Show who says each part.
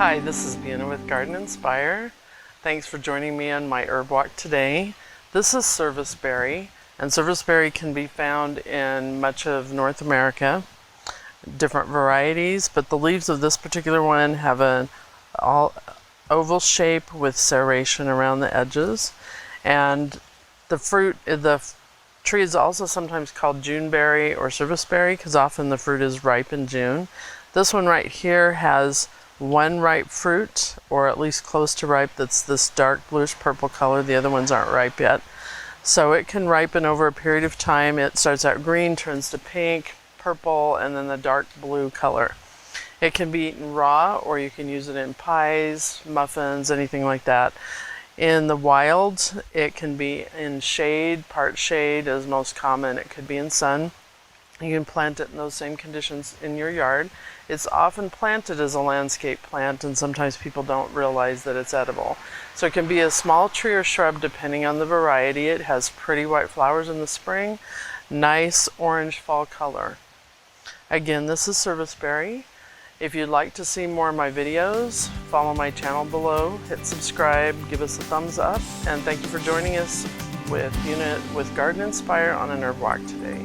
Speaker 1: Hi, this is Bina with Garden Inspire. Thanks for joining me on my herb walk today. This is Serviceberry, and Serviceberry can be found in much of North America, different varieties, but the leaves of this particular one have an oval shape with serration around the edges, and the tree is also sometimes called Juneberry or Serviceberry because often the fruit is ripe in June. This one right here has one ripe fruit, or at least close to ripe, that's this dark bluish purple color. The other ones aren't ripe yet. So it can ripen over a period of time. It starts out green, turns to pink, purple, and then the dark blue color. It can be eaten raw, or you can use it in pies, muffins, anything like that. In the wild, it can be in shade. Part shade is most common. It could be in sun. You can plant it in those same conditions in your yard. It's often planted as a landscape plant, and sometimes people don't realize that it's edible. So it can be a small tree or shrub depending on the variety. It has pretty white flowers in the spring, nice orange fall color. Again, this is Serviceberry. If you'd like to see more of my videos, follow my channel below, hit subscribe, give us a thumbs up, and thank you for joining us with Garden Inspire on an herb walk today.